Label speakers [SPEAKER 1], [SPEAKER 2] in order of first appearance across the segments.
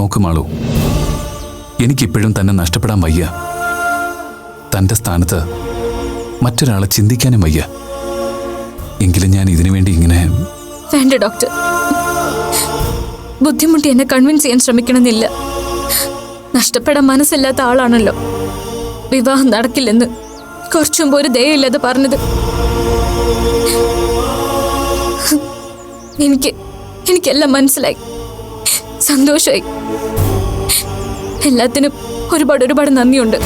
[SPEAKER 1] നോക്കുമാളൂ, എനിക്കിപ്പോഴും തന്നെ നഷ്ടപ്പെടാൻ വയ്യ. തൻ്റെ സ്ഥാനത്ത് മറ്റൊരാളെ ചിന്തിക്കാനും വയ്യ. എങ്കിലും ഞാൻ ഇതിനു വേണ്ടി ഇങ്ങനെ...
[SPEAKER 2] വേണ്ട ഡോക്ടർ, ബുദ്ധിമുട്ടി എന്നെ കൺവിൻസ് ചെയ്യാൻ ശ്രമിക്കണമെന്നില്ല. നഷ്ടപ്പെടാൻ മനസ്സില്ലാത്ത ആളാണല്ലോ വിവാഹം നടക്കില്ലെന്ന് കുറച്ചു മുമ്പ് ഒരു ദയയില്ലാതെ പറഞ്ഞത്. എനിക്കെല്ലാം മനസ്സിലായി, സന്തോഷമായി. എല്ലാത്തിനും ഒരുപാട് നന്ദിയുണ്ട്.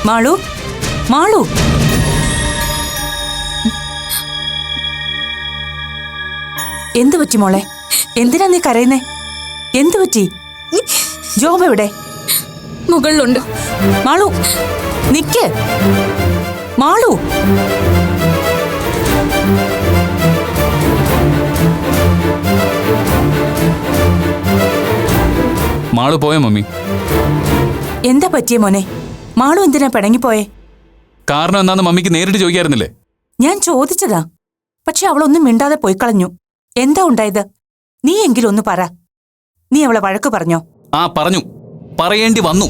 [SPEAKER 3] മാളു, മാളു, എന്തു പറ്റി മോളെ? എന്തിനാ നീ കരയുന്നേ? എന്തു പറ്റി? ജോബ് എവിടെ?
[SPEAKER 2] മുകളിലുണ്ട്.
[SPEAKER 3] മാളു നിക്ക്. മാളു,
[SPEAKER 1] മാളു പോയോ മമ്മി?
[SPEAKER 3] എന്താ പറ്റിയ മോനെ? മാളു എന്തിനാ പിണങ്ങിപ്പോയെ?
[SPEAKER 1] കാരണം എന്താന്ന് മമ്മിക്ക് നേരിട്ട് ചോദിക്കായിരുന്നില്ലേ?
[SPEAKER 3] ഞാൻ ചോദിച്ചതാ, പക്ഷെ അവളൊന്നും മിണ്ടാതെ പോയി കളഞ്ഞു. എന്താ ഉണ്ടായത്? നീ എങ്കിലും ഒന്ന് പറ. നീ അവളെ വഴക്ക് പറഞ്ഞോ?
[SPEAKER 1] ആ പറഞ്ഞു, പറയേണ്ടി വന്നു.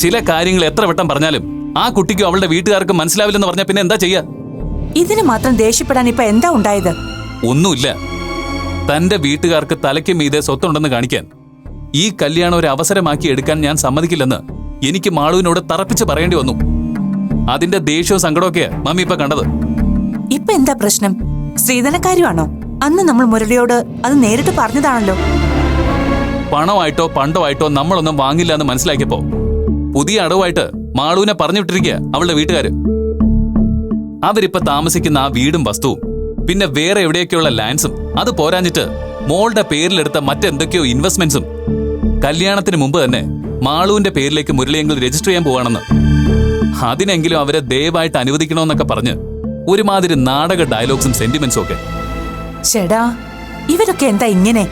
[SPEAKER 1] ചില കാര്യങ്ങൾ എത്ര വട്ടം പറഞ്ഞാലും ആ കുട്ടിക്കും അവളുടെ വീട്ടുകാർക്കും മനസ്സിലാവില്ലെന്ന് പറഞ്ഞാൽ പിന്നെ എന്താ ചെയ്യാ?
[SPEAKER 3] ഇതിന് മാത്രം ദേഷ്യപ്പെടാൻ ഇപ്പൊ എന്താ ഉണ്ടായത്?
[SPEAKER 1] ഒന്നുമില്ല. തന്റെ വീട്ടുകാർക്ക് തലയ്ക്ക് മീതെ സ്വത്തുണ്ടെന്ന് കാണിക്കാൻ ഈ കല്യാണം ഒരു അവസരമാക്കി എടുക്കാൻ ഞാൻ സമ്മതിക്കില്ലെന്ന് എനിക്ക് മാളുവിനോട് തറപ്പിച്ച് പറയേണ്ടി വന്നു. അതിന്റെ ദേഷ്യവും സങ്കടമൊക്കെയാ മമ്മി ഇപ്പൊ കണ്ടത്.
[SPEAKER 3] ഇപ്പൊ എന്താ പ്രശ്നം? സ്ത്രീധനക്കാരിയാണോ? അന്ന് നമ്മൾ മുരളിയോട് അത് നേരിട്ട് പറഞ്ഞതാണല്ലോ.
[SPEAKER 1] പണമായിട്ടോ പണ്ടോ ആയിട്ടോ നമ്മളൊന്നും വാങ്ങില്ല എന്ന് മനസ്സിലാക്കിയപ്പോ പുതിയ അടവായിട്ട് മാളുവിനെ പറഞ്ഞു വിട്ടിരിക്കുക അവളുടെ വീട്ടുകാര്. അവരിപ്പോ താമസിക്കുന്ന ആ വീടും വസ്തുവും പിന്നെ വേറെ എവിടെയൊക്കെയുള്ള ലാൻഡ്സും അത് പോരാഞ്ഞിട്ട് മോളുടെ പേരിലെടുത്ത മറ്റെന്തൊക്കെയോ ഇൻവെസ്റ്റ്മെന്റ്സും കല്യാണത്തിന് മുമ്പ് തന്നെ മാളുവിന്റെ പേരിലേക്ക് മുരളിയെങ്കിൽ രജിസ്റ്റർ ചെയ്യാൻ പോവാണെന്ന്. അതിനെങ്കിലും അവരെ ദയവായിട്ട് അനുവദിക്കണമെന്നൊക്കെ പറഞ്ഞ് ഒരുമാതിരി നാടക ഡയലോഗ്സും സെന്റിമെന്റ്സും ഒക്കെ.
[SPEAKER 3] ചേടാ, ഇവരൊക്കെ എന്താ ഇങ്ങനെ?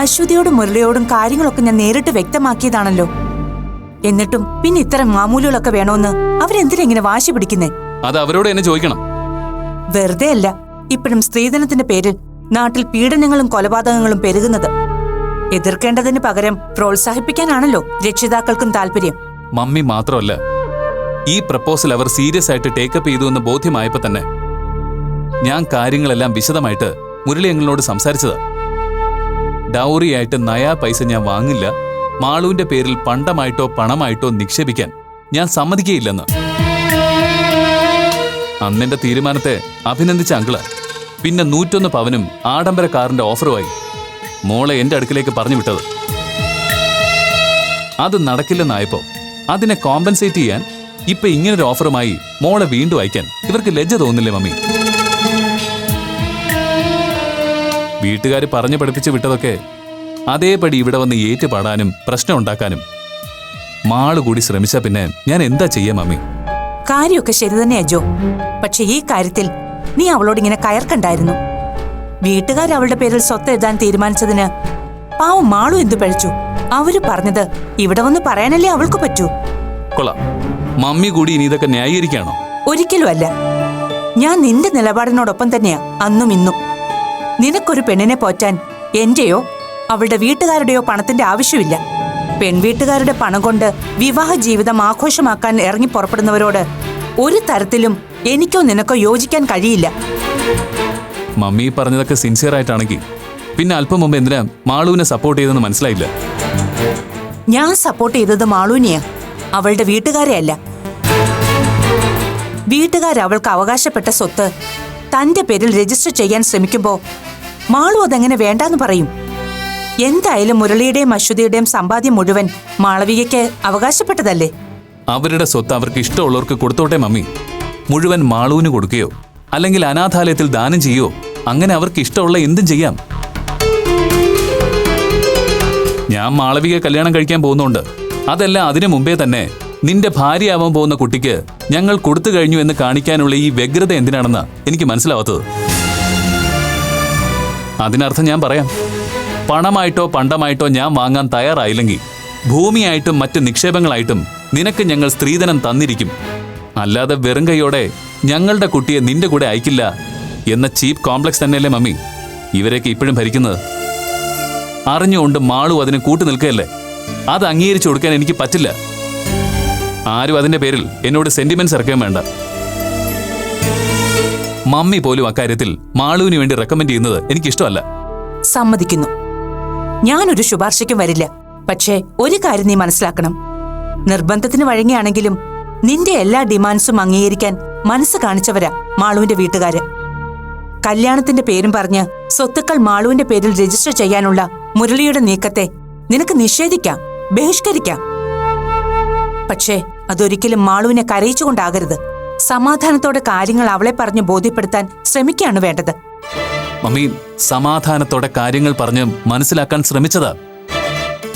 [SPEAKER 3] അശ്വതിയോടും മുരളിയോടും കാര്യങ്ങളൊക്കെ ഞാൻ നേരിട്ട് വ്യക്തമാക്കിയതാണല്ലോ. എന്നിട്ടും പിന്നെ ഇത്തരം മാമൂലുകളൊക്കെ വേണോന്ന് അവരെന്തിനെങ്ങനെ വാശി പിടിക്കുന്നേ?
[SPEAKER 1] അത് അവരോട് എന്നെ ചോദിക്കണം.
[SPEAKER 3] വെറുതെ അല്ല ഇപ്പോഴും സ്ത്രീധനത്തിന്റെ പേരിൽ നാട്ടിൽ പീഡനങ്ങളും കൊലപാതകങ്ങളും പെരുകുന്നത്. എതിർക്കേണ്ടതിന് പകരം പ്രോത്സാഹിപ്പിക്കാനാണല്ലോ രക്ഷിതാക്കൾക്കും താല്പര്യം.
[SPEAKER 1] മമ്മി മാത്രമല്ല, ഈ പ്രപ്പോസൽ അവർ സീരിയസ് ആയിട്ട് ടേക്കപ്പ് ചെയ്തു എന്ന് ബോധ്യമായപ്പോ തന്നെ ഞാൻ കാര്യങ്ങളെല്ലാം വിശദമായിട്ട് മുരളി ഞങ്ങളോട് സംസാരിച്ചതാ. ഡൗറിയായിട്ട് നയാ പൈസ ഞാൻ വാങ്ങില്ല, മാളുവിന്റെ പേരിൽ പണ്ടമായിട്ടോ പണമായിട്ടോ നിക്ഷേപിക്കാൻ ഞാൻ സമ്മതിക്കുകയില്ലെന്ന്. അന്നെന്റെ തീരുമാനത്തെ അഭിനന്ദിച്ച അങ്കിള് പിന്നെ 101 പവനും ആഡംബര കാറിന്റെ ഓഫറുമായി മോളെ എന്റെ അടുക്കിലേക്ക് പറഞ്ഞു വിട്ടത്. അത് നടക്കില്ലെന്നായപ്പോ അതിനെ കോമ്പൻസേറ്റ് ചെയ്യാൻ ഇപ്പൊ ഇങ്ങനൊരു ഓഫറുമായി മോളെ വീണ്ടും അയക്കാൻ ഇവർക്ക് ലജ്ജ തോന്നില്ലേ മമ്മി? വീട്ടുകാർ പറഞ്ഞു പഠിപ്പിച്ച് വിട്ടതൊക്കെ അതേപടി ഇവിടെ വന്ന് ഏറ്റുപാടാനും പ്രശ്നം ഉണ്ടാക്കാനും മാള് കൂടി ശ്രമിച്ചാ പിന്നെ ഞാൻ എന്താ ചെയ്യാ മമ്മി?
[SPEAKER 3] കാര്യമൊക്കെ ശരി തന്നെയാ ജോ. പക്ഷെ ഈ കാര്യത്തിൽ നീ അവളോട് ഇങ്ങനെ കയർക്കണ്ടായിരുന്നു. വീട്ടുകാർ അവളുടെ പേരിൽ സ്വത്ത് എഴുതാൻ തീരുമാനിച്ചതിന് പാവം മാളു എന്തു പഴിച്ചു? അവര് പറഞ്ഞത് ഇവിടെ വന്ന് പറയാനല്ലേ അവൾക്ക് പറ്റൂ.
[SPEAKER 1] കൊള്ളാം, മമ്മി കൂടി ഇനി ഇതൊക്കെ ന്യായീകരിക്കാണോ?
[SPEAKER 3] ഒരിക്കലും അല്ല. ഞാൻ നിന്റെ നിലപാടിനോടൊപ്പം തന്നെയാ അന്നും ഇന്നും. നിനക്കൊരു പെണ്ണിനെ പോറ്റാൻ എന്റെയോ അവളുടെ വീട്ടുകാരുടെയോ പണത്തിന്റെ ആവശ്യമില്ല. പെൺവീട്ടുകാരുടെ പണം കൊണ്ട് വിവാഹ ജീവിതം ആഘോഷമാക്കാൻ ഇറങ്ങി പുറപ്പെടുന്നവരോട് ഒരു തരത്തിലും എനിക്കോ നിനക്കോ യോജിക്കാൻ കഴിയില്ല.
[SPEAKER 1] മമ്മി പറഞ്ഞതൊക്കെ സിൻസിയർ ആയിട്ടാണെങ്കിൽ പിന്നെ അല്പം മുമ്പ് എന്തിനാ മാളുവിനെ സപ്പോർട്ട് ചെയ്തെന്ന് മനസ്സിലായില്ല.
[SPEAKER 3] ഞാൻ സപ്പോർട്ട് ചെയ്തത് മാളുവിനെയാ, അവളുടെ വീട്ടുകാരെ അല്ല. വീട്ടുകാർ അവൾക്ക് അവകാശപ്പെട്ട സ്വത്ത് തന്റെ പേരിൽ രജിസ്റ്റർ ചെയ്യാൻ ശ്രമിക്കുമ്പോ മാളു അതെങ്ങനെ വേണ്ടാന്ന് പറയും? എന്തായാലും മുരളിയുടെയും അശ്വതിയുടെയും സമ്പാദ്യം മുഴുവൻ മാളവികയ്ക്ക് അവകാശപ്പെട്ടതല്ലേ?
[SPEAKER 1] അവരുടെ സ്വത്ത് അവർക്ക് ഇഷ്ടമുള്ളവർക്ക് കൊടുത്തോട്ടെ മമ്മി. മുഴുവൻ മാളുവിന് കൊടുക്കുകയോ അല്ലെങ്കിൽ അനാഥാലയത്തിൽ ദാനം ചെയ്യോ, അങ്ങനെ അവർക്ക് ഇഷ്ടമുള്ള എന്തും ചെയ്യാം. ഞാൻ മാളവിക കല്യാണം കഴിക്കാൻ പോകുന്നുണ്ട്. അതല്ല, അതിനു മുമ്പേ തന്നെ നിന്റെ ഭാര്യയാവാൻ പോകുന്ന കുട്ടിക്ക് ഞങ്ങൾ കൊടുത്തു കഴിഞ്ഞു എന്ന് കാണിക്കാനുള്ള ഈ വ്യഗ്രത എന്തിനാണെന്ന് എനിക്ക് മനസ്സിലാവാത്തത്. അതിനർത്ഥം ഞാൻ പറയാം, പണമായിട്ടോ പണ്ടമായിട്ടോ ഞാൻ വാങ്ങാൻ തയ്യാറായില്ലെങ്കിൽ ഭൂമിയായിട്ടും മറ്റ് നിക്ഷേപങ്ങളായിട്ടും നിനക്ക് ഞങ്ങൾ സ്ത്രീധനം തന്നിരിക്കും. അല്ലാതെ വെറും കൈയോടെ ഞങ്ങളുടെ കുട്ടിയെ നിന്റെ കൂടെ അയക്കില്ല എന്ന ചീപ്പ് കോംപ്ലക്സ് തന്നെയല്ലേ മമ്മി ഇവരെയൊക്കെ ഇപ്പോഴും ഭരിക്കുന്നത്. അറിഞ്ഞുകൊണ്ട് മാളു അതിന് കൂട്ടു നിൽക്കുകയല്ലേ. അത് അംഗീകരിച്ചു കൊടുക്കാൻ എനിക്ക് പറ്റില്ല. ആരും അതിന്റെ പേരിൽ എന്നോട് സെന്റിമെന്റ്സ് ഇറക്കാൻ വേണ്ട. മമ്മി പോലും അക്കാര്യത്തിൽ മാളുവിന് വേണ്ടി റെക്കമെൻഡ് ചെയ്യുന്നത് എനിക്കിഷ്ടമല്ല.
[SPEAKER 3] സമ്മതിക്കുന്നു. ഞാനൊരു ശുപാർശയ്ക്കും വരില്ല. പക്ഷേ ഒരു കാര്യം നീ മനസ്സിലാക്കണം. നിർബന്ധത്തിന് വഴങ്ങിയാണെങ്കിലും നിന്റെ എല്ലാ ഡിമാൻഡ്സും അംഗീകരിക്കാൻ മനസ്സ് കാണിച്ചവരാ മാളുവിന്റെ വീട്ടുകാര്. കല്യാണത്തിന്റെ പേരും പറഞ്ഞ് സ്വത്തുക്കൾ മാളുവിന്റെ പേരിൽ രജിസ്റ്റർ ചെയ്യാനുള്ള മുരളിയുടെ നീക്കത്തെ നിനക്ക് നിഷേധിക്കാം, ബഹിഷ്കരിക്കാം. പക്ഷേ അതൊരിക്കലും മാളുവിനെ കരയിച്ചുകൊണ്ടാകരുത്. സമാധാനത്തോടെ കാര്യങ്ങൾ അവളെ പറഞ്ഞ് ബോധ്യപ്പെടുത്താൻ ശ്രമിക്കുകയാണ് വേണ്ടത്.
[SPEAKER 1] മമ്മി സമാധാനത്തോടെ കാര്യങ്ങൾ പറഞ്ഞ് മനസ്സിലാക്കാൻ ശ്രമിച്ചതാ.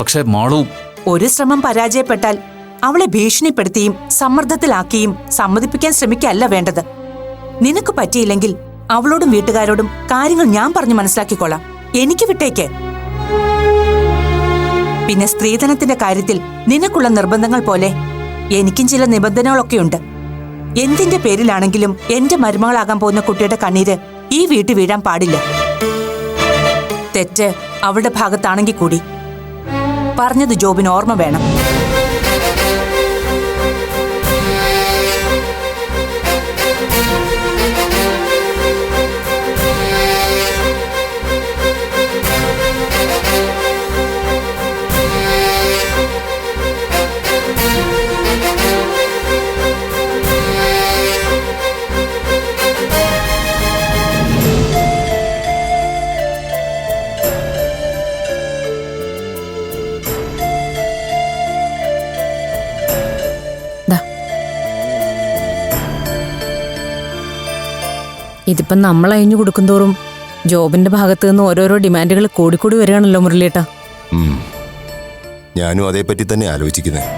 [SPEAKER 1] പക്ഷെ മാളു
[SPEAKER 3] ഒരു ശ്രമം പരാജയപ്പെട്ടാൽ അവളെ ഭീഷണിപ്പെടുത്തിയും സമ്മർദ്ദത്തിലാക്കിയും സമ്മതിപ്പിക്കാൻ ശ്രമിക്കല്ല വേണ്ടത്. നിനക്ക് പറ്റിയില്ലെങ്കിൽ അവളോടും വീട്ടുകാരോടും കാര്യങ്ങൾ ഞാൻ പറഞ്ഞു മനസ്സിലാക്കിക്കോളാം. എനിക്ക് വിട്ടേക്ക്. പിന്നെ സ്ത്രീധനത്തിന്റെ കാര്യത്തിൽ നിനക്കുള്ള നിർബന്ധങ്ങൾ പോലെ എനിക്കും ചില നിബന്ധനകളൊക്കെയുണ്ട്. എന്തിന്റെ പേരിലാണെങ്കിലും എന്റെ മരുമകളാകാൻ പോകുന്ന കുട്ടിയുടെ കണ്ണീര് ഈ വീട്ടിൽ വീഴാൻ പാടില്ല. തെറ്റ് അവളുടെ ഭാഗത്താണെങ്കിൽ കൂടി പറഞ്ഞത് ജോബിന് ഓർമ്മ വേണം.
[SPEAKER 4] ഇതിപ്പം നമ്മൾ അയഞ്ഞു കൊടുക്കുന്തോറും ജോബിന്റെ ഭാഗത്ത് നിന്ന് ഓരോരോ ഡിമാൻഡുകൾ കൂടിക്കൂടി വരികയാണല്ലോ മുരളിയേട്ടാ.
[SPEAKER 5] ഞാനും അതേപ്പറ്റി തന്നെ ആലോചിക്കുന്നത്.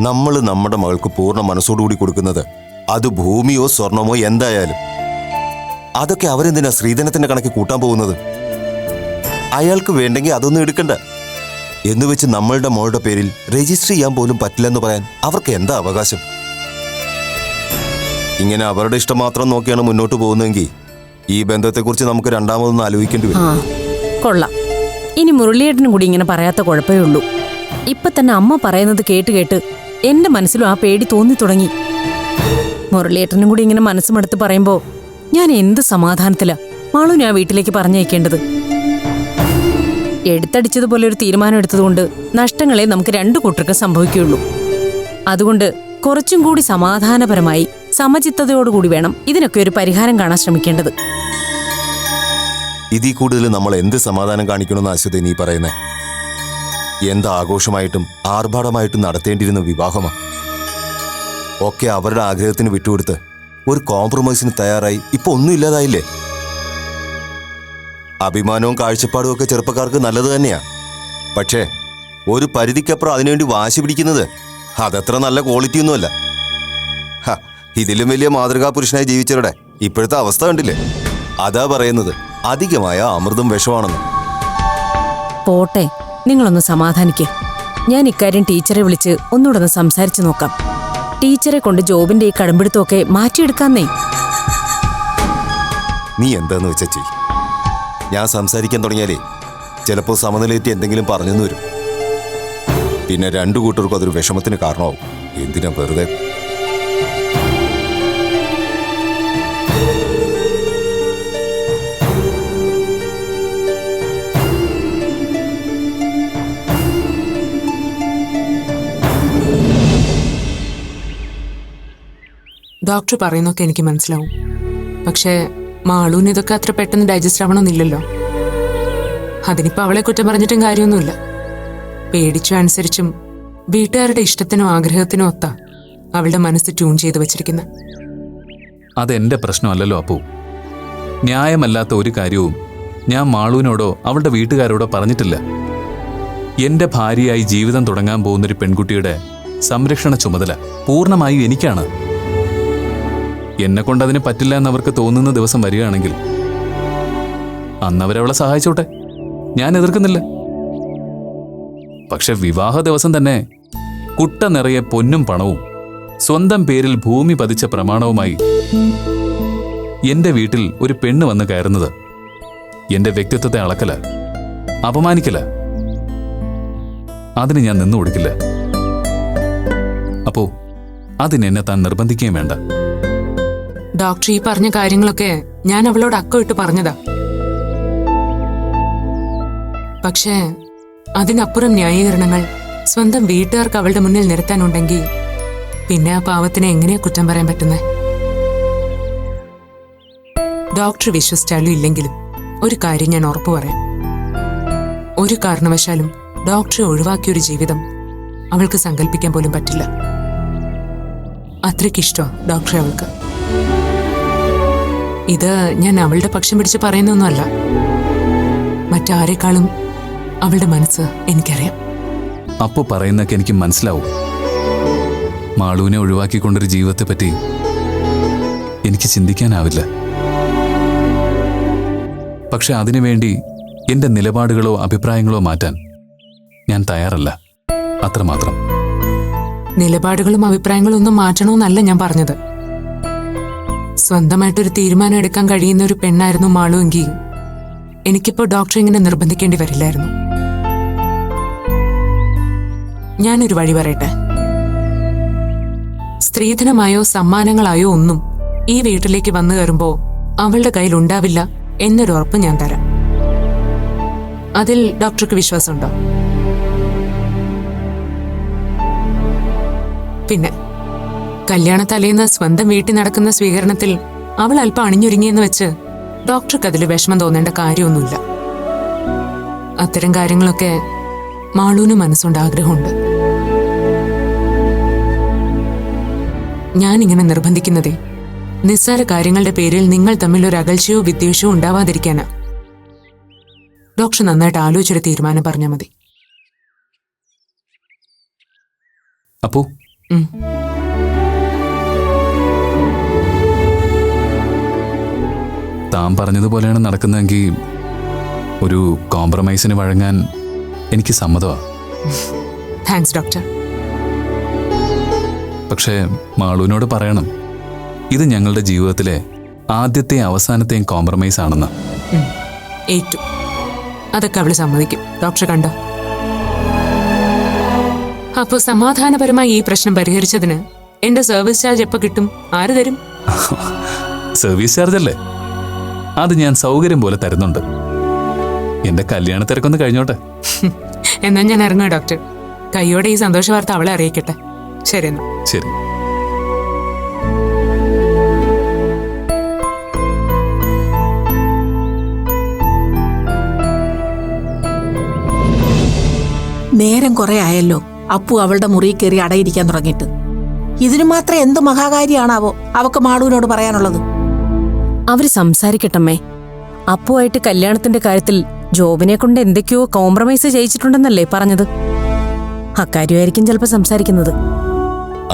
[SPEAKER 5] നമ്മൾ നമ്മുടെ മകൾക്ക് പൂർണ്ണ മനസ്സോടുകൂടി കൊടുക്കുന്നത് അത് ഭൂമിയോ സ്വർണമോ എന്തായാലും അതൊക്കെ അവരെന്തിനാ സ്ത്രീധനത്തിന്റെ കണക്ക് കൂട്ടാൻ പോകുന്നത്? അയാൾക്ക് വേണ്ടെങ്കിൽ അതൊന്നും എടുക്കണ്ട എന്ന് വെച്ച് നമ്മളുടെ മോളുടെ പേരിൽ രജിസ്റ്റർ ചെയ്യാൻ പോലും പറ്റില്ലെന്ന് പറയാൻ അവർക്ക് എന്താ അവകാശം? ഇങ്ങനെ അവരുടെ ഇഷ്ടം മാത്രം നോക്കിയാണ് മുന്നോട്ട് പോകുന്നതെങ്കിൽ ഈ ബന്ധത്തെക്കുറിച്ച് നമുക്ക് രണ്ടാമതൊന്നും ആലോചിക്കേണ്ടി വരും.
[SPEAKER 4] കൊള്ളാം. ഇനി മുരളിയേട്ടനും കൂടി ഇങ്ങനെ പറയാത്ത കുഴപ്പമേ ഉള്ളൂ. ഇപ്പൊ തന്നെ അമ്മ പറയുന്നത് കേട്ട് കേട്ട് എന്റെ മനസ്സിലും ആ പേടി തോന്നി തുടങ്ങി. മുരളിയേട്ടനും കൂടി ഇങ്ങനെ മനസ്സുമെടുത്ത് പറയുമ്പോ ഞാൻ എന്ത് സമാധാനത്തിലാ മാളുവിനെ ആ വീട്ടിലേക്ക് പറഞ്ഞയക്കേണ്ടത്? എടുത്തടിച്ചതുപോലെ ഒരു തീരുമാനം എടുത്തതുകൊണ്ട് നഷ്ടങ്ങളെ നമുക്ക് രണ്ടു കൂട്ടർക്ക് സംഭവിക്കുകയുള്ളൂ. അതുകൊണ്ട് കുറച്ചും കൂടി സമാധാനപരമായി സമചിത്തതയോടുകൂടി വേണം ഇതിനൊക്കെ ഒരു പരിഹാരം കാണാൻ ശ്രമിക്കേണ്ടത്.
[SPEAKER 5] ഇതിൽ കൂടുതൽ നമ്മൾ എന്ത് സമാധാനം കാണിക്കണമെന്ന് അശ്വതി നീ പറയുന്നേ? എന്ത് ആഘോഷമായിട്ടും ആർഭാടമായിട്ടും നടത്തേണ്ടിയിരുന്ന വിവാഹമാ. ഒക്കെ അവരുടെ ആഗ്രഹത്തിന് വിട്ടുകൊടുത്ത് ഒരു കോംപ്രമൈസിന് തയ്യാറായി ഇപ്പൊ ഒന്നും ഇല്ലാതായില്ലേ? അഭിമാനവും കാഴ്ചപ്പാടും ഒക്കെ ചെറുപ്പക്കാർക്ക് നല്ലത് തന്നെയാ. പക്ഷേ ഒരു പരിധിക്കപ്പുറം അതിനുവേണ്ടി വാശി പിടിക്കുന്നത് അതത്ര നല്ല ക്വാളിറ്റിയൊന്നുമല്ല. ഇതിലും വലിയ മാതൃകാ പുരുഷനായി ജീവിച്ചവരുടെ ഇപ്പോഴത്തെ അവസ്ഥ കണ്ടില്ലേ? അതാ പറയുന്നത് അധികമായ അമൃതും വിഷമാണെന്ന്.
[SPEAKER 4] പോട്ടെ, നിങ്ങളൊന്ന് സമാധാനിക്കുക. ഞാൻ ഇക്കാര്യം ടീച്ചറെ വിളിച്ച് ഒന്നുകൂടെ ഒന്ന് സംസാരിച്ചു നോക്കാം. ടീച്ചറെ കൊണ്ട് ജോബിന്റെ ഈ കടുംപിടുത്തമൊക്കെ മാറ്റിയെടുക്കാന്നേ.
[SPEAKER 5] നീ എന്താന്ന് വെച്ചാ ചെയ്യ്. ഞാൻ സംസാരിക്കാൻ തുടങ്ങിയാലേ ചിലപ്പോൾ സമനിലയെത്തി എന്തെങ്കിലും പറഞ്ഞെന്ന് വരും. പിന്നെ രണ്ടു കൂട്ടർക്കും അതൊരു വിഷമത്തിന് കാരണമാവും. എന്തിനാ വെറുതെ?
[SPEAKER 6] ഡോക്ടർ പറയുന്നൊക്കെ എനിക്ക് മനസ്സിലാവും. പക്ഷേ മാളൂന് ഇതൊക്കെ അത്ര പെട്ടെന്ന് ഡൈജസ്റ്റ് ആവണമെന്നില്ലല്ലോ. അതിനിപ്പോൾ അവളെ കുറ്റം പറഞ്ഞിട്ടും കാര്യമൊന്നുമില്ല. പേടിച്ചും അനുസരിച്ചും വീട്ടുകാരുടെ ഇഷ്ടത്തിനോ ആഗ്രഹത്തിനോ ഒത്താ അവളുടെ മനസ്സ് ട്യൂൺ ചെയ്ത് വെച്ചിരിക്കുന്നത്.
[SPEAKER 1] അതെന്റെ പ്രശ്നമല്ലല്ലോ അപ്പു. ന്യായമല്ലാത്ത ഒരു കാര്യവും ഞാൻ മാളുവിനോടോ അവളുടെ വീട്ടുകാരോടോ പറഞ്ഞിട്ടില്ല. എന്റെ ഭാര്യയായി ജീവിതം തുടങ്ങാൻ പോകുന്നൊരു പെൺകുട്ടിയുടെ സംരക്ഷണ ചുമതല പൂർണ്ണമായും എനിക്കാണ്. എന്നെ കൊണ്ടതിന് പറ്റില്ല എന്നവർക്ക് തോന്നുന്ന ദിവസം വരികയാണെങ്കിൽ അന്നവരവളെ സഹായിച്ചോട്ടെ, ഞാൻ എതിർക്കുന്നില്ല. പക്ഷെ വിവാഹ ദിവസം തന്നെ കുട്ട നിറയെ പൊന്നും പണവും സ്വന്തം പേരിൽ ഭൂമി പതിച്ച പ്രമാണവുമായി എന്റെ വീട്ടിൽ ഒരു പെണ്ണ് വന്ന് കയറുന്നത് എന്റെ വ്യക്തിത്വത്തെ അളക്കല, അപമാനിക്കല. അതിന് ഞാൻ നിന്നു കൊടുക്കില്ല. അപ്പോ അതിനെന്നെ താൻ നിർബന്ധിക്കുകയും വേണ്ട.
[SPEAKER 6] ഡോക്ടർ ഈ പറഞ്ഞ കാര്യങ്ങളൊക്കെ ഞാൻ അവളോട് അക്കമിട്ട് പറഞ്ഞതാ. പക്ഷേ അതിനപ്പുറം ന്യായീകരണങ്ങൾ സ്വന്തം വീട്ടുകാർക്ക് അവളുടെ മുന്നിൽ നിരത്താനുണ്ടെങ്കിൽ പിന്നെ ആ പാവത്തിനെ എങ്ങനെയാ കുറ്റം പറയാൻ പറ്റുന്നത്? ഡോക്ടർ വിശ്വസിച്ചാലും ഇല്ലെങ്കിലും ഒരു കാര്യം ഞാൻ ഉറപ്പു പറയാം. ഒരു കാരണവശാലും ഡോക്ടറെ ഒഴിവാക്കിയൊരു ജീവിതം അവൾക്ക് സങ്കല്പിക്കാൻ പോലും പറ്റില്ല. അത്രയ്ക്കിഷ്ടമാണ് ഡോക്ടറെ അവൾക്ക്. ഇത് ഞാൻ അവളുടെ പക്ഷം പിടിച്ച് പറയുന്നൊന്നുമല്ല. മറ്റാരെക്കാളും അവളുടെ മനസ്സ് എനിക്കറിയാം.
[SPEAKER 1] അപ്പോ പറയുന്നൊക്കെ എനിക്ക് മനസ്സിലാവും. മാളുവിനെ ഒഴിവാക്കിക്കൊണ്ടൊരു ജീവിതത്തെ പറ്റി എനിക്ക് ചിന്തിക്കാനാവില്ല. പക്ഷെ അതിനുവേണ്ടി എന്റെ നിലപാടുകളോ അഭിപ്രായങ്ങളോ മാറ്റാൻ ഞാൻ തയ്യാറല്ല, അത്രമാത്രം.
[SPEAKER 6] നിലപാടുകളും അഭിപ്രായങ്ങളും ഒന്നും മാറ്റണമെന്നല്ല ഞാൻ പറഞ്ഞത്. സ്വന്തമായിട്ടൊരു തീരുമാനം എടുക്കാൻ കഴിയുന്ന ഒരു പെണ്ണായിരുന്നു മാളു എങ്കിൽ എനിക്കിപ്പോ ഡോക്ടറെ ഇങ്ങനെ നിർബന്ധിക്കേണ്ടി വരില്ലായിരുന്നു. ഞാനൊരു വഴി പറയട്ടെ. സ്ത്രീധനമായോ സമ്മാനങ്ങളായോ ഒന്നും ഈ വീട്ടിലേക്ക് വന്നു കയറുമ്പോ അവളുടെ കയ്യിൽ ഉണ്ടാവില്ല എന്നൊരു ഉറപ്പ് ഞാൻ തരാം. അതിൽ ഡോക്ടർക്ക് വിശ്വാസമുണ്ടോ? പിന്നെ കല്യാണ തലേന്ന് സ്വന്തം വീട്ടിൽ നടക്കുന്ന സ്വീകരണത്തിൽ അവൾ അല്പം അണിഞ്ഞൊരുങ്ങിയെന്ന് വെച്ച് ഡോക്ടർക്ക് അതിൽ വിഷമം തോന്നേണ്ട കാര്യമൊന്നുമില്ല. അത്തരം കാര്യങ്ങളൊക്കെ മാളൂന് മനസ്സുകൊണ്ട് ആഗ്രഹമുണ്ട്. ഞാനിങ്ങനെ നിർബന്ധിക്കുന്നതേ നിസ്സാര കാര്യങ്ങളുടെ പേരിൽ നിങ്ങൾ തമ്മിൽ ഒരു അകൽച്ചയോ വിദ്വേഷമോ ഉണ്ടാവാതിരിക്കാനാ. ഡോക്ടർ നന്നായിട്ട് ആലോചിച്ചൊരു തീരുമാനം പറഞ്ഞാൽ മതി.
[SPEAKER 1] അപ്പോ താൻ പറഞ്ഞതുപോലെയാണ് നടക്കുന്നതെങ്കിൽ ഒരു കോംപ്രമൈസിന് വഴങ്ങാൻ എനിക്ക് സമ്മതമാണ്.
[SPEAKER 6] Thanks doctor.
[SPEAKER 1] പക്ഷേ മാളുവിനോട് പറയണം, ഇത് ഞങ്ങളുടെ ജീവിതത്തിലെ ആദ്യത്തെയും അവസാനത്തെയും കോംപ്രമൈസ് ആണെന്ന്.
[SPEAKER 6] ഏറ്റു. അതൊക്കെ അവള് സമ്മതിക്കും. ഡോക്ടർ കണ്ടോ? അപ്പോ സമാധാനപരമായി ഈ പ്രശ്നം പരിഹരിച്ചതിന് എന്റെ സർവീസ് ചാർജ് എപ്പോ കിട്ടും? ആര് തരും?
[SPEAKER 1] സർവീസ് ചാർജ് അല്ലേ? അത് ഞാൻ സൗകര്യം പോലെ തരുന്നുണ്ട്. എന്റെ കല്യാണ തിരക്കൊന്ന് കഴിഞ്ഞോട്ടെ.
[SPEAKER 6] എന്നാ ഞാൻ ഇറങ്ങാം ഡോക്ടർ. കൈയോടെ ഈ സന്തോഷ വാർത്ത അവളെ അറിയിക്കട്ടെ. ശരി എന്നാ.
[SPEAKER 1] ശരി.
[SPEAKER 7] നേരം കുറെ ആയല്ലോ അപ്പു അവളുടെ മുറിയിൽ കയറി അടയിരിക്കാൻ തുടങ്ങിയിട്ട്. ഇതിനു മാത്രം എന്ത് മഹാകാരിയാണാവോ അവക്ക് മാളുവിനോട് പറയാനുള്ളത്?
[SPEAKER 4] അവര് സംസാരിക്കട്ടമ്മേ. അപ്പുവായിട്ട് കല്യാണത്തിന്റെ കാര്യത്തിൽ ജോബിനെ കൊണ്ട് എന്തൊക്കെയോ കോംപ്രമൈസ് ചെയ്യിച്ചിട്ടുണ്ടെന്നല്ലേ പറഞ്ഞത്? അക്കാര്യമായിരിക്കും ചിലപ്പോ സംസാരിക്കുന്നത്.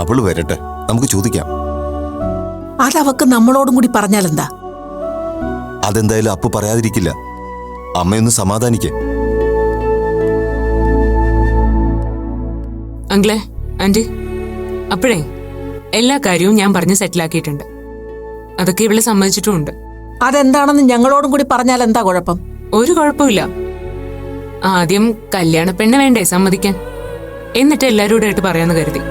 [SPEAKER 5] അവള് വരട്ടെ, നമുക്ക് ചോദിക്കാം.
[SPEAKER 7] അതവക്ക് നമ്മളോടും കൂടി പറഞ്ഞാലെന്താ?
[SPEAKER 5] അതെന്തായാലും അപ്പു പറയാതിരിക്കില്ല. അമ്മയൊന്ന് സമാധാനിക്കേ.
[SPEAKER 6] അങ്കിളെ, ആന്റി, അപ്പോഴേ എല്ലാ കാര്യവും ഞാൻ പറഞ്ഞ് സെറ്റിലാക്കിയിട്ടുണ്ട്. അതൊക്കെ ഇവളെ സമ്മതിച്ചിട്ടുമുണ്ട്.
[SPEAKER 7] അതെന്താണെന്ന് ഞങ്ങളോടും കൂടി പറഞ്ഞാൽ എന്താ കുഴപ്പം?
[SPEAKER 6] ഒരു കുഴപ്പമില്ല. ആദ്യം കല്യാണ പെണ്ണ് വേണ്ടേ സമ്മതിക്കാൻ, എന്നിട്ട് എല്ലാവരോടും ആയിട്ട് പറയാന്ന് കരുതി.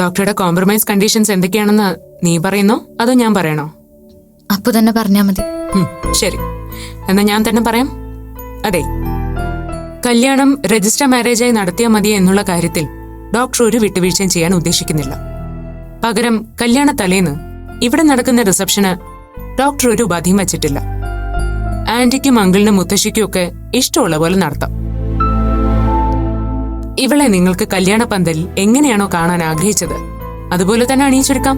[SPEAKER 6] ഡോക്ടറുടെ കോംപ്രമൈസ് കണ്ടീഷൻസ് എന്തൊക്കെയാണെന്ന് നീ പറയുന്നോ അതോ ഞാൻ പറയണോ?
[SPEAKER 2] അപ്പു തന്നെ പറഞ്ഞാ മതി.
[SPEAKER 6] ശരി, എന്നാ ഞാൻ തന്നെ പറയാം. അതെ, കല്യാണം രജിസ്റ്റർ മാരേജായി നടത്തിയാൽ മതി എന്നുള്ള കാര്യത്തിൽ ഡോക്ടർ ഒരു വിട്ടുവീഴ്ചയും ചെയ്യാൻ ഉദ്ദേശിക്കുന്നില്ല. പകരം കല്യാണ തലേന്ന് ഇവിടെ നടക്കുന്ന റിസപ്ഷന് ഡോക്ടർ ഒരു ഉപാധിയും വച്ചിട്ടില്ല. ആന്റിക്കും അങ്കിളിനും മുത്തശ്ശിക്കും ഒക്കെ ഇഷ്ടമുള്ള പോലെ നടത്താം. ഇവളെ നിങ്ങൾക്ക് കല്യാണ പന്തലിൽ എങ്ങനെയാണോ കാണാൻ ആഗ്രഹിച്ചത് അതുപോലെ തന്നെ അണിയിച്ചെടുക്കാം.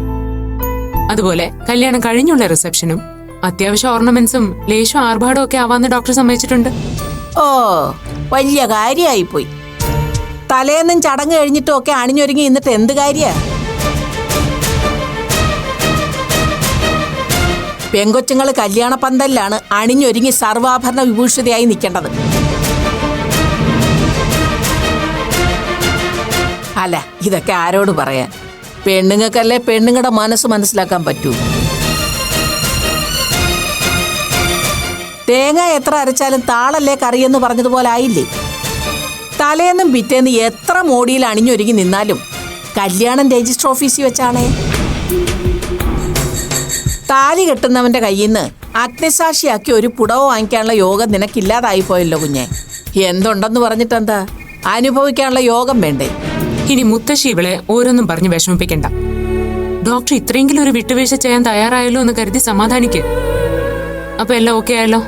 [SPEAKER 6] അതുപോലെ കല്യാണം കഴിഞ്ഞുള്ള റിസപ്ഷനും അത്യാവശ്യം ഓർണമെന്റ്സും ലേശം ആർഭാടവും ഒക്കെ ആവാന്ന് ഡോക്ടർ സമ്മതിച്ചിട്ടുണ്ട്.
[SPEAKER 7] ഓ, വലിയ കാര്യായിപ്പോയി. തലേന്നും ചടങ്ങ് കഴിഞ്ഞിട്ടും ഒക്കെ അണിഞ്ഞൊരുങ്ങി എന്നിട്ട് എന്ത് കാര്യ? പെങ്കൊച്ചുങ്ങൾ കല്യാണ പന്തലിലാണ് അണിഞ്ഞൊരുങ്ങി സർവാഭരണ വിഭൂഷിതയായി നിൽക്കേണ്ടത്. അല്ല, ഇതൊക്കെ ആരോട് പറയാൻ? പെണ്ണുങ്ങൾക്കല്ലേ പെണ്ണുങ്ങളുടെ മനസ്സ് മനസ്സിലാക്കാൻ പറ്റൂ. തേങ്ങ എത്ര അരച്ചാലും താളല്ലേ കറിയെന്ന് പറഞ്ഞതുപോലെ ആയില്ലേ? തലേന്നും പിറ്റേന്ന് എത്ര മോടിയിൽ അണിഞ്ഞൊരുങ്ങി നിന്നാലും കല്യാണം രജിസ്റ്റർ ഓഫീസിൽ വെച്ചാണേ. താലി കെട്ടുന്നവന്റെ കയ്യിൽ നിന്ന് അഗ്നിസാക്ഷിയാക്കി ഒരു പുടവ വാങ്ങിക്കാനുള്ള യോഗം നിനക്കില്ലാതായി പോയല്ലോ കുഞ്ഞെ. എന്തുണ്ടെന്ന് പറഞ്ഞിട്ടെന്താ? അനുഭവിക്കാനുള്ള യോഗം വേണ്ടേ?
[SPEAKER 6] ഇനി മുത്തശ്ശി ഇവളെ ഓരോന്നും പറഞ്ഞ് വിഷമിപ്പിക്കണ്ട. ഡോക്ടർ ഇത്രയെങ്കിലും ഒരു വിട്ടുവീഴ്ച ചെയ്യാൻ തയ്യാറായല്ലോ എന്ന് കരുതി സമാധാനിക്ക്. അപ്പൊ എല്ലാം ഓക്കെ ആയല്ലോ.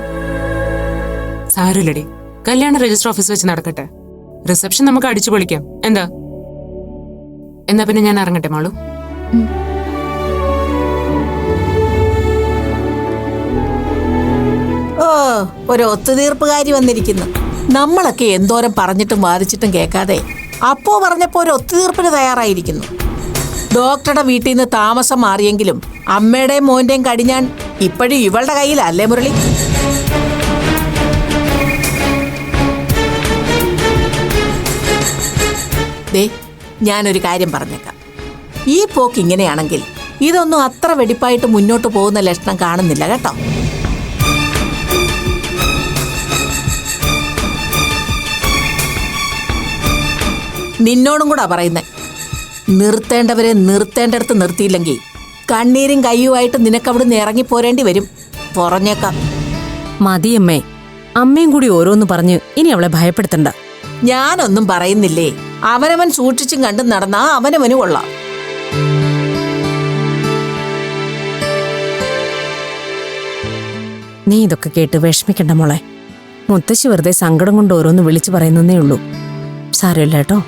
[SPEAKER 6] സാരമില്ലടി, കല്യാണം രജിസ്റ്റർ ഓഫീസ് വെച്ച് നടക്കട്ടെ. റിസപ്ഷൻ നമുക്ക് അടിച്ചു പൊളിക്കാം. എന്നാ പിന്നെ ഞാൻ ഇറങ്ങട്ടെ മാളു.
[SPEAKER 7] ഓ, ഒരു ഒത്തുതീർപ്പുകാരി വന്നിരിക്കുന്നു. നമ്മളൊക്കെ എന്തോരം പറഞ്ഞിട്ടും വാദിച്ചിട്ടും കേൾക്കാതെ അപ്പോ പറഞ്ഞപ്പോ ഒരു ഒത്തുതീർപ്പിന് തയ്യാറായിരിക്കുന്നു. ഡോക്ടറുടെ വീട്ടിൽ നിന്ന് താമസം മാറിയെങ്കിലും അമ്മയുടെയും മോന്റെയും കടിഞ്ഞാൻ ഇപ്പോഴും ഇവളുടെ കയ്യിലല്ലേ മുരളി? ദേ, ഞാനൊരു കാര്യം പറഞ്ഞേക്കാം. ഈ പോക്ക് ഇങ്ങനെയാണെങ്കിൽ ഇതൊന്നും അത്ര വെടിപ്പായിട്ട് മുന്നോട്ട് പോകുന്ന ലക്ഷണം കാണുന്നില്ല കേട്ടോ. നിന്നോടും കൂടാ പറയുന്നേ. നിർത്തേണ്ടവരെ നിർത്തേണ്ടടുത്ത് നിർത്തിയില്ലെങ്കിൽ കണ്ണീരും കയ്യുമായിട്ട് നിനക്കവിടുന്ന് ഇറങ്ങിപ്പോരേണ്ടി വരും. പറഞ്ഞേക്കാം.
[SPEAKER 4] മതിയമ്മേ, അമ്മയും കൂടി ഓരോന്ന് പറഞ്ഞ് ഇനി അവളെ ഭയപ്പെടുത്തണ്ട.
[SPEAKER 7] ഞാനൊന്നും പറയുന്നില്ലേ. അവനവൻ സൂക്ഷിച്ചും കണ്ടും നടന്നാ അവനവന് കൊള്ളാം.
[SPEAKER 4] നീ ഇതൊക്കെ കേട്ട് വിഷമിക്കണ്ട മോളെ. മുത്തശ്ശി വെറുതെ സങ്കടം കൊണ്ട് ഓരോന്ന് വിളിച്ചു പറയുന്നേ ഉള്ളൂ. സാരമില്ല കേട്ടോ.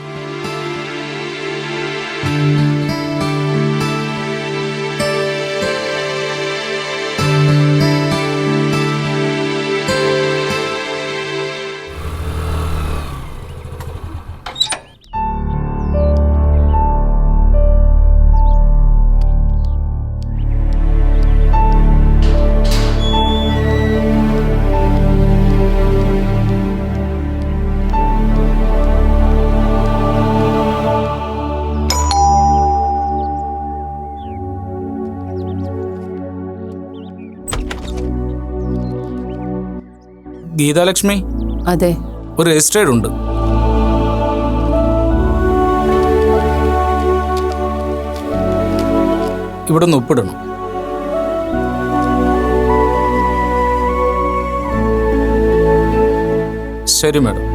[SPEAKER 1] ഗീതാലക്ഷ്മി,
[SPEAKER 8] അതെ,
[SPEAKER 1] ഒരു രജിസ്റ്റേർഡ് ഉണ്ട്. ഇവിടെ നിന്ന് ഒപ്പിടണം. ശരി മാഡം.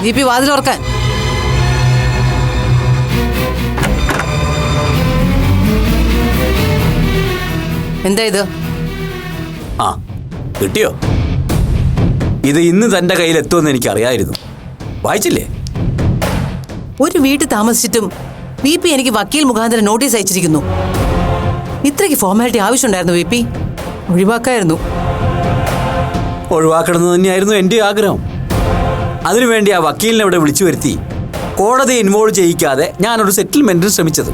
[SPEAKER 8] ദീപി വാതിലോർക്കാൻ. എന്താ ഇത്?
[SPEAKER 9] ആ, കിട്ടിയോ? ഇത് ഇന്ന് തന്റെ കയ്യിൽ എത്തുമെന്ന് എനിക്ക് അറിയായിരുന്നു. വായിച്ചില്ലേ?
[SPEAKER 8] ഒരു വീട്ടിൽ താമസിച്ചിട്ടും വി പി എനിക്ക് വക്കീൽ മുഖാന്തരം നോട്ടീസ് അയച്ചിരിക്കുന്നു. ഇത്രയ്ക്ക് ഫോർമാലിറ്റി ആവശ്യമുണ്ടായിരുന്നു വി പി? ഒഴിവാക്കായിരുന്നു.
[SPEAKER 9] ഒഴിവാക്കണമെന്ന് തന്നെയായിരുന്നു എൻ്റെ ആഗ്രഹം. അതിനുവേണ്ടി ആ വക്കീലിനെ ഇവിടെ വിളിച്ചു വരുത്തി കോടതിയെ ഇൻവോൾവ് ചെയ്യിക്കാതെ ഞാനൊരു സെറ്റിൽമെന്റിന് ശ്രമിച്ചത്.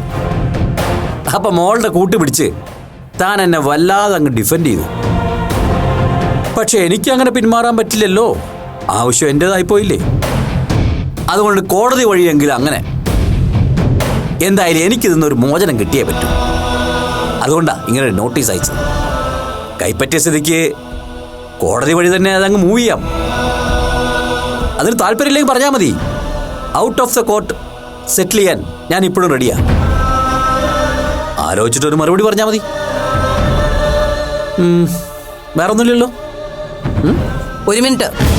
[SPEAKER 9] അപ്പൊ മോളുടെ കൂട്ടുപിടിച്ച് താൻ എന്നെ വല്ലാതെ അങ്ങ് ഡിഫെൻഡ് ചെയ്തു. പക്ഷെ എനിക്ക് അങ്ങനെ പിന്മാറാൻ പറ്റില്ലല്ലോ. ആവശ്യം എൻ്റെതായിപ്പോയില്ലേ. അതുകൊണ്ട് കോടതി വഴിയെങ്കിലും അങ്ങനെ. എന്തായാലും എനിക്കിതൊന്നൊരു മോചനം കിട്ടിയേ പറ്റൂ. അതുകൊണ്ടാ ഇങ്ങനെ നോട്ടീസ് അയച്ചത്. കൈപ്പറ്റിയ സ്ഥിതിക്ക് കോടതി വഴി തന്നെ അതങ്ങ് മൂവ് ചെയ്യാം. അതിന് താല്പര്യമില്ലെങ്കിൽ പറഞ്ഞാൽ മതി. ഔട്ട് ഓഫ് ദ കോർട്ട് സെറ്റിൽ ചെയ്യാൻ ഞാൻ ഇപ്പോഴും റെഡിയാ. ആലോചിച്ചിട്ടൊരു മറുപടി പറഞ്ഞാൽ മതി. വേറെ ഒന്നുമില്ലല്ലോ.
[SPEAKER 8] ഒരു മിനിറ്റ്.